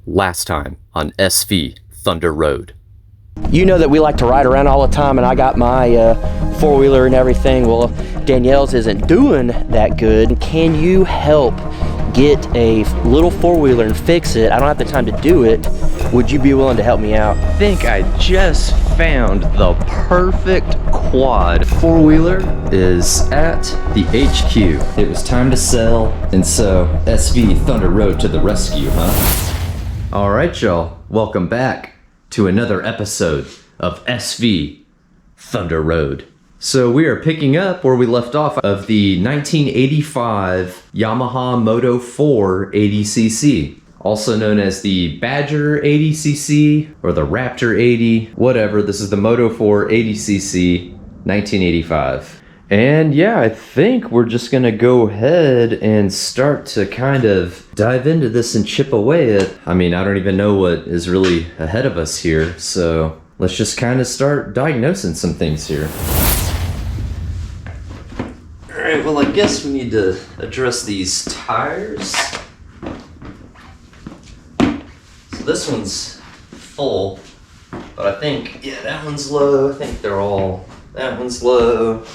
Last time on SV Thunder Road. You know that we like to ride around all the time, and I got my four-wheeler and everything. Well, Danielle's isn't doing that good. Can you help get a little four-wheeler and fix it? I don't have the time to do it. Would you be willing to help me out? I think I just found the perfect quad. Four-wheeler is at the HQ. It was time to sell, and so SV Thunder Road to the rescue, huh? All right, y'all. Welcome back to another episode of SV Thunder Road. So we are picking up where we left off of the 1985 Yamaha Moto 4 80cc, also known as the Badger 80cc or the Raptor 80, whatever. This is the Moto 4 80cc 1985. And yeah, I think we're just gonna go ahead and start to kind of dive into this and chip away at, I mean, I don't even know what is really ahead of us here. So let's just kind of start diagnosing some things here. All right, well, I guess we need to address these tires. So this one's full, but I think, yeah, that one's low. I think they're all, that one's low.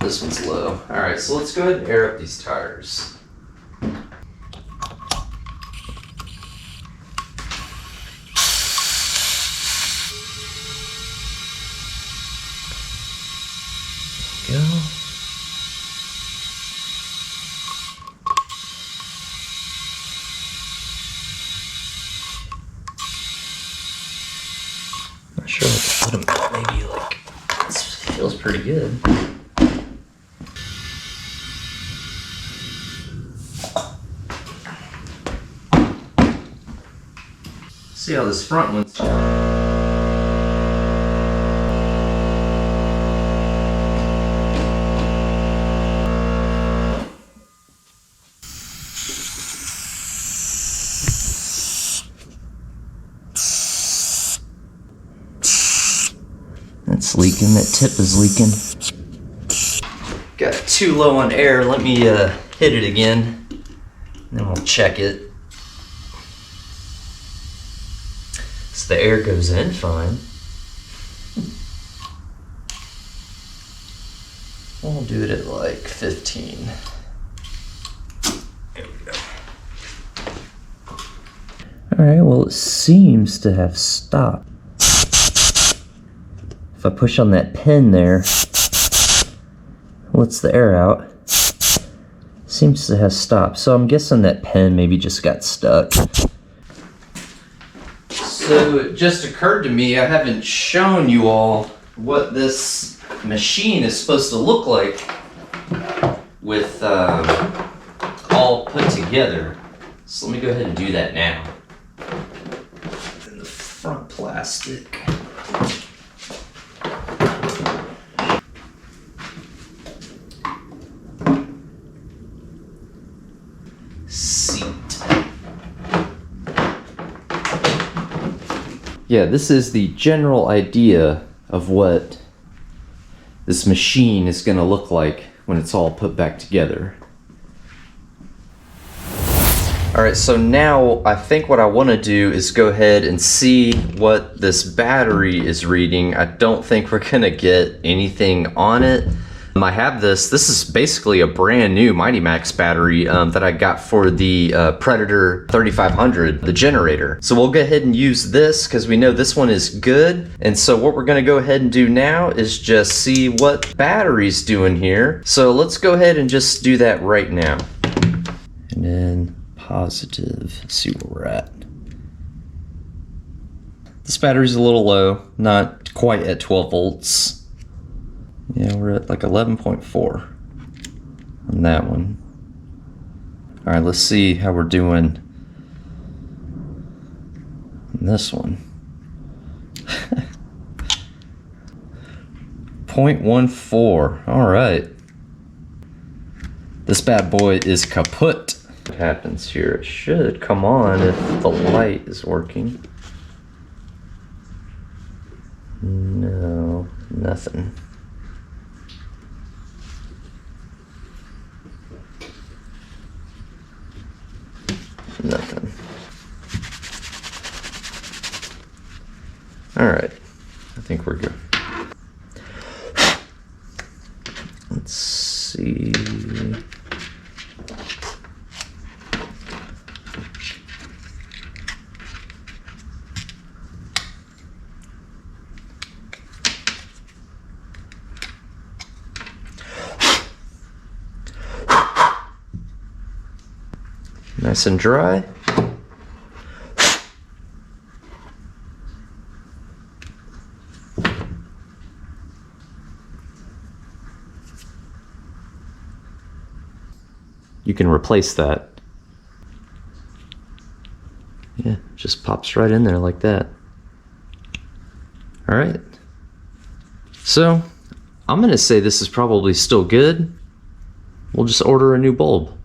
This one's low. All right, so let's go ahead and air up these tires. There we go. Not sure what to put them at. Maybe like, this feels pretty good. See how this front one's. That's leaking, that tip is leaking. Got it too low on air. Let me hit it again, and then we'll check it. So the air goes in fine. We'll do it at like 15. There we go. Alright, well, it seems to have stopped. If I push on that pin there, lets the air out. Seems to have stopped. So I'm guessing that pin maybe just got stuck. So it just occurred to me, I haven't shown you all what this machine is supposed to look like with all put together. So let me go ahead and do that now. And the front plastic. Yeah, this is the general idea of what this machine is going to look like when it's all put back together. Alright, so now I think what I want to do is go ahead and see what this battery is reading. I don't think we're going to get anything on it. I have this is basically a brand new Mighty Max battery that I got for the Predator 3500, the generator. So we'll go ahead and use this because we know this one is good. And so what we're gonna go ahead and do now is just see what battery's doing here. So let's go ahead and just do that right now. And then positive, let's see where we're at. This battery's a little low, not quite at 12 volts. Yeah, we're at like 11.4 on that one. All right, let's see how we're doing on this one. 0.14, all right. This bad boy is kaput. What happens here? It should come on if the light is working. No, nothing. Nothing. All right, I think we're good. Let's see. Nice and dry. You can replace that. Yeah, just pops right in there like that. All right. So I'm gonna say this is probably still good. We'll just order a new bulb.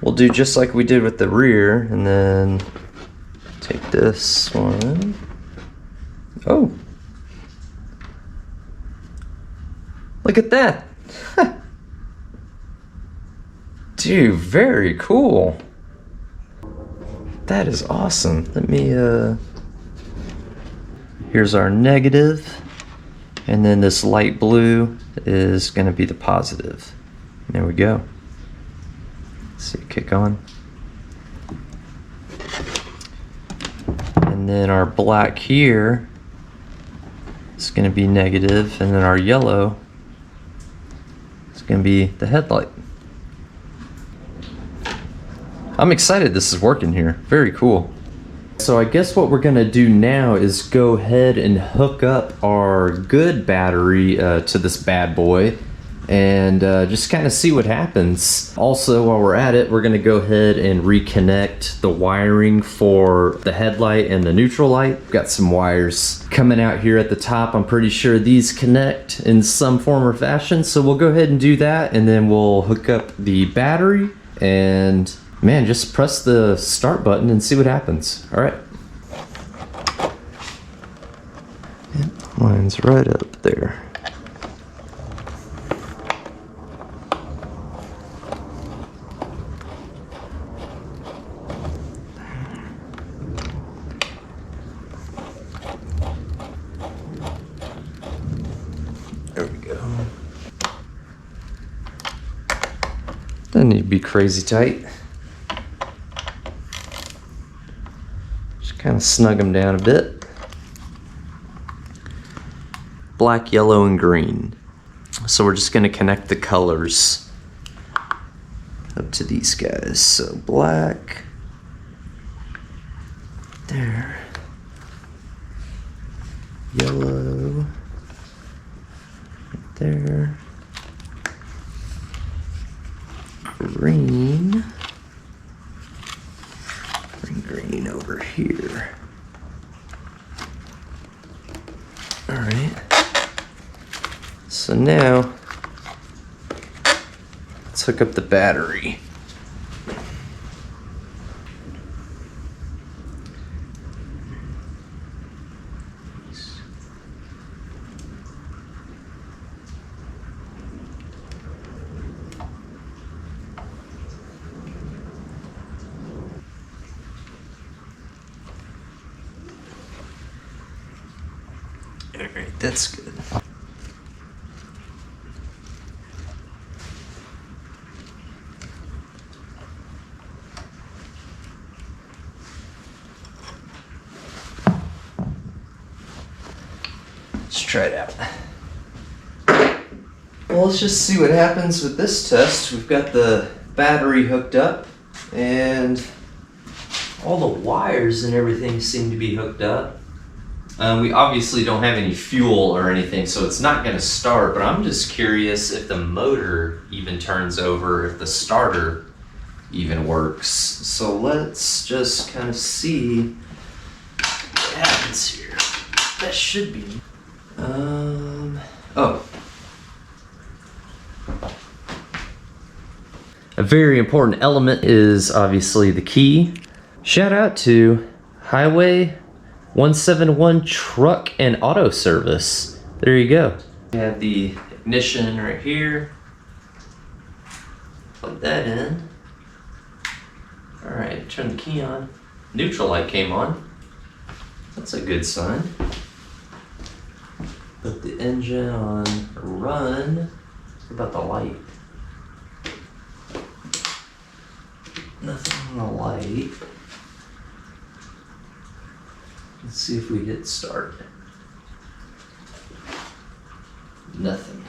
We'll do just like we did with the rear, and then take this one. Oh, look at that. Dude, very cool. That is awesome. Let me, here's our negative, and then this light blue is gonna be the positive. There we go. Let's see, kick on. And then our black here is gonna be negative, and then our yellow is gonna be the headlight. I'm excited this is working here. Very cool. So I guess what we're gonna do now is go ahead and hook up our good battery to this bad boy and just kind of see what happens. Also, while we're at it, we're gonna go ahead and reconnect the wiring for the headlight and the neutral light. We've got some wires coming out here at the top. I'm pretty sure these connect in some form or fashion. So we'll go ahead and do that, and then we'll hook up the battery, and man, just press the start button and see what happens. All right. Yep, mine's right up there. There we go. Doesn't need to be crazy tight. Kind of snug them down a bit. Black, yellow, and green. So we're just going to connect the colors up to these guys. So black, there, yellow, right there, green, green over here. All right. So now let's hook up the battery. Alright, that's good. Let's try it out. Well, let's just see what happens with this test. We've got the battery hooked up, and all the wires and everything seem to be hooked up. We obviously don't have any fuel or anything, so it's not going to start, but I'm just curious if the motor even turns over, if the starter even works. So let's just kind of see what happens here. That should be... oh. A very important element is obviously the key. Shout out to Highway 171 Truck and Auto Service. There you go. We have the ignition right here. Plug that in. All right, turn the key on. neutral light came on. That's a good sign. Put the engine on run. What about the light? Nothing on the light. Let's see if we hit start. Nothing.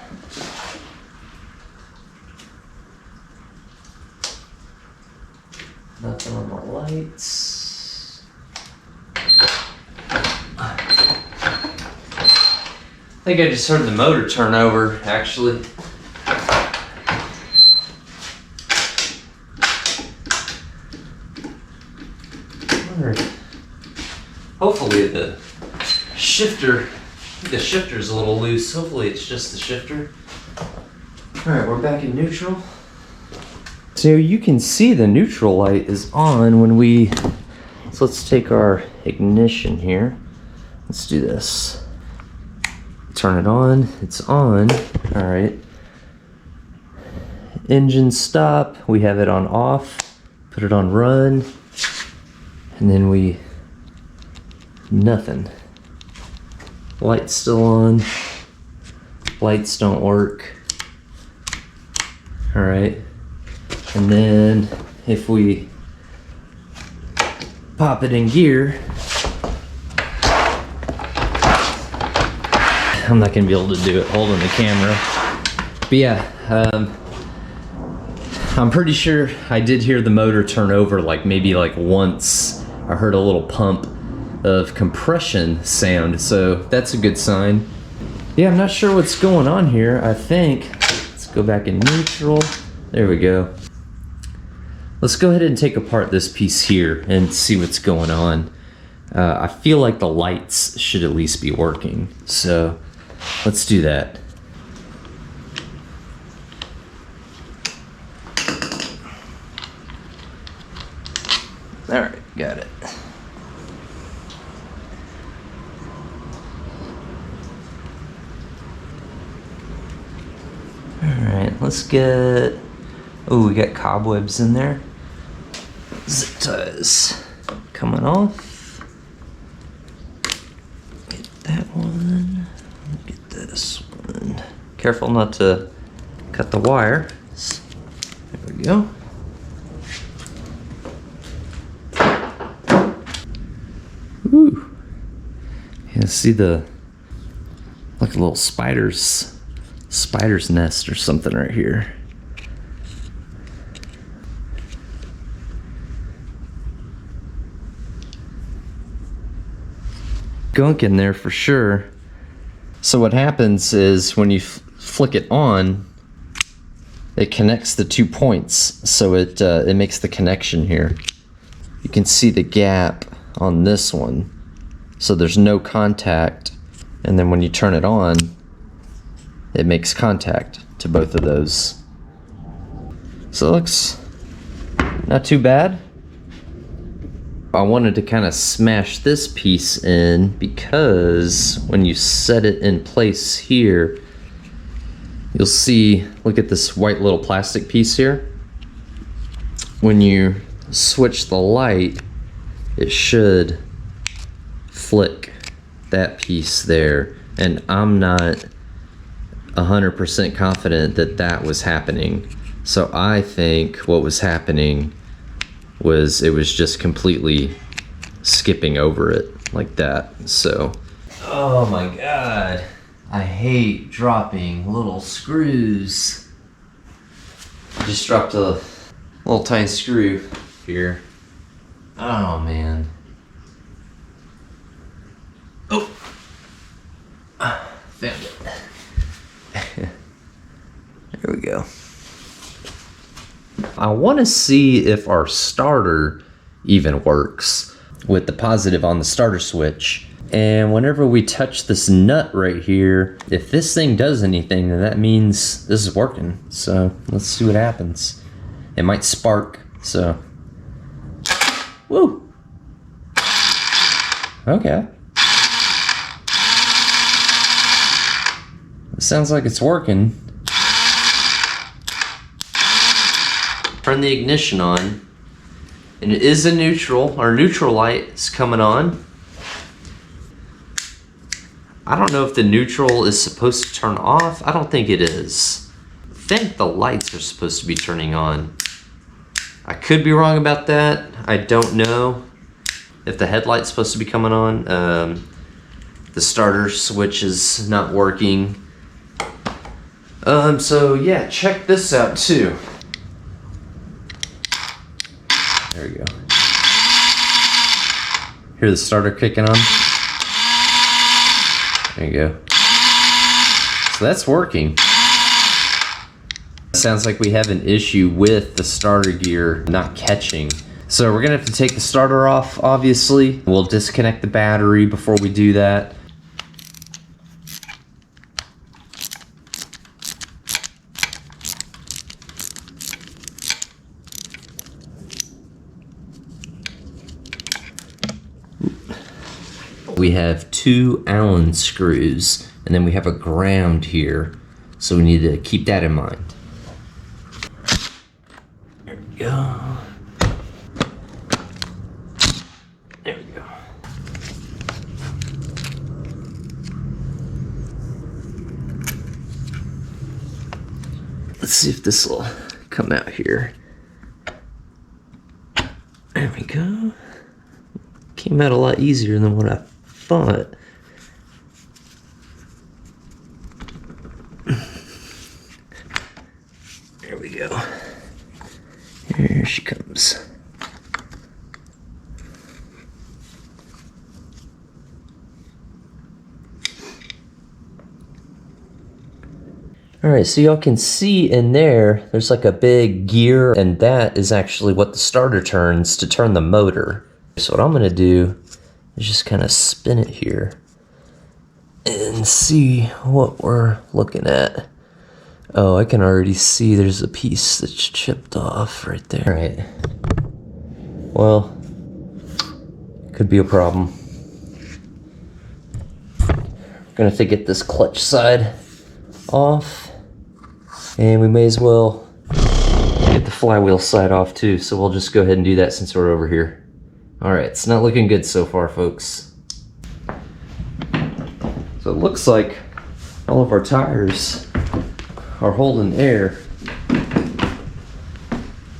Nothing on the lights. I think I just heard the motor turn over, actually. Hopefully the shifter's a little loose. Hopefully it's just the shifter. Alright, we're back in neutral. So you can see the neutral light is on when we, so let's take our ignition here. Let's do this. Turn it on, it's on. Alright. Engine stop, we have it on off. Put it on run. And then nothing. Light's still on. Lights don't work. Alright. And then if we pop it in gear, I'm not gonna be able to do it holding the camera. But yeah, I'm pretty sure I did hear the motor turn over maybe once. I heard a little pump of compression sound, so that's a good sign. Yeah, I'm not sure what's going on here. I think, let's go back in neutral. There we go. Let's go ahead and take apart this piece here and see what's going on. I feel like the lights should at least be working, so let's do that. All right, got it. All right, let's get, oh, we got cobwebs in there. Zip ties coming off. Get that one, get this one. Careful not to cut the wire. There we go. Woo. Yeah, see like a little spider's nest or something right here. Gunk in there for sure. So what happens is when you flick it on, it connects the 2 points, so it makes the connection here. You can see the gap on this one, so there's no contact, and then when you turn it on, it makes contact to both of those. So it looks not too bad. I wanted to kind of smash this piece in because when you set it in place here, you'll see, look at this white little plastic piece here. When you switch the light, it should flick that piece there, and I'm not 100% confident that that was happening. So I think what was happening was it was just completely skipping over it like that. So, oh my god, I hate dropping little screws. I just dropped a little tiny screw here. Oh man. Oh, found it. There we go. I want to see if our starter even works with the positive on the starter switch. And whenever we touch this nut right here, if this thing does anything, then that means this is working. So let's see what happens. It might spark, so. Woo! Okay. It sounds like it's working. Turn the ignition on. And it is a neutral. Our neutral light is coming on. I don't know if the neutral is supposed to turn off. I don't think it is. I think the lights are supposed to be turning on. I could be wrong about that. I don't know if the headlight's supposed to be coming on. The starter switch is not working. So yeah, check this out too. There we go. Hear the starter kicking on? There you go. So that's working. Sounds like we have an issue with the starter gear not catching. So we're gonna have to take the starter off, obviously. We'll disconnect the battery before we do that. We have 2 Allen screws, and then we have a ground here, so we need to keep that in mind. There we go. There we go. Let's see if this will come out here. There we go. Came out a lot easier than what I thought. There we go. Here she comes. Alright, so y'all can see in there's like a big gear, and that is actually what the starter turns to turn the motor. So what I'm gonna do is just kind of spin it here and see what we're looking at. Oh, I can already see there's a piece that's chipped off right there. All right. Well, could be a problem. We're gonna have to get this clutch side off, and we may as well get the flywheel side off too. So we'll just go ahead and do that since we're over here. All right, it's not looking good so far, folks. So it looks like all of our tires are holding air.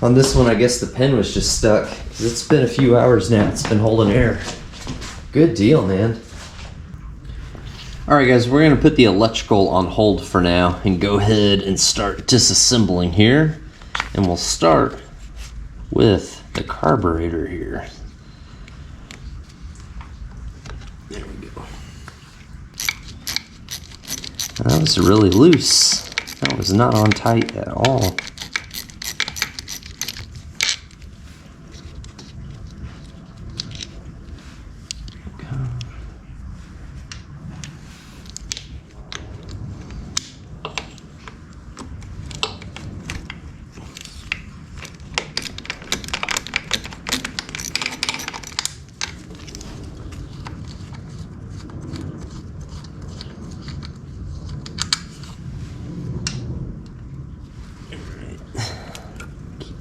On this one, I guess the pin was just stuck, because it's been a few hours now. It's been holding air. Good deal, man. All right, guys, we're gonna put the electrical on hold for now and go ahead and start disassembling here. And we'll start with the carburetor here. There we go. That was really loose. That was not on tight at all.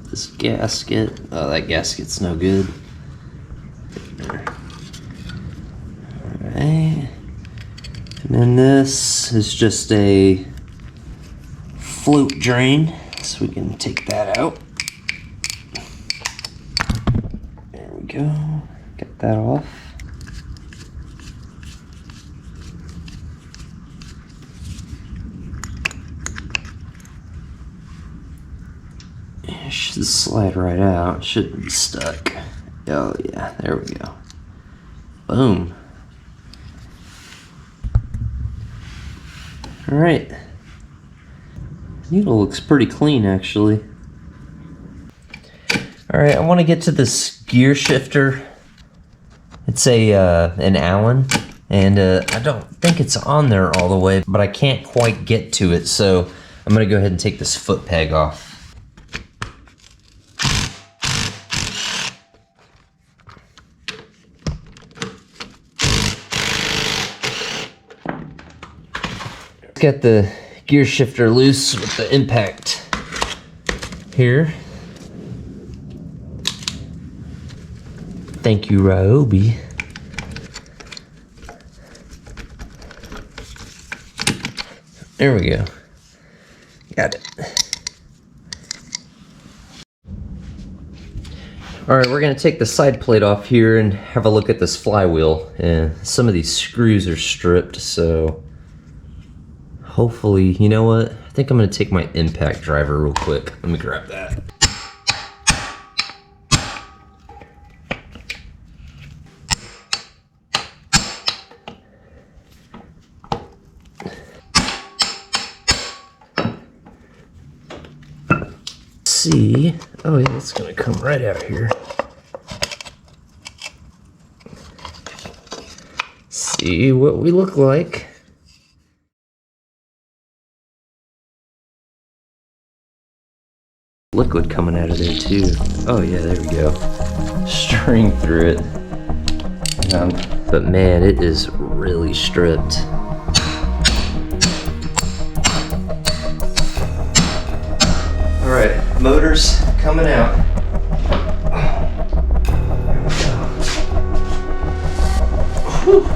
This gasket, oh, that gasket's no good. Alright, and then this is just a float drain, so we can take that out. There we go, get that off. It should slide right out. It shouldn't be stuck. Oh yeah, there we go. Boom. Alright. Needle looks pretty clean, actually. Alright, I want to get to this gear shifter. It's an Allen, and I don't think it's on there all the way, but I can't quite get to it, so I'm going to go ahead and take this foot peg off. Got the gear shifter loose with the impact here. Thank you, Ryobi. There we go. Got it. Alright, we're going to take the side plate off here and have a look at this flywheel. And some of these screws are stripped, so hopefully, you know what? I think I'm going to take my impact driver real quick. Let me grab that. See, oh yeah, it's gonna come right out here. See what we look like. Liquid coming out of there too. Oh yeah, there we go. String through it. But man, it is really stripped. All right, motors coming out. Whew.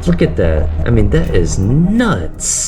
Look at that. I mean, that is nuts.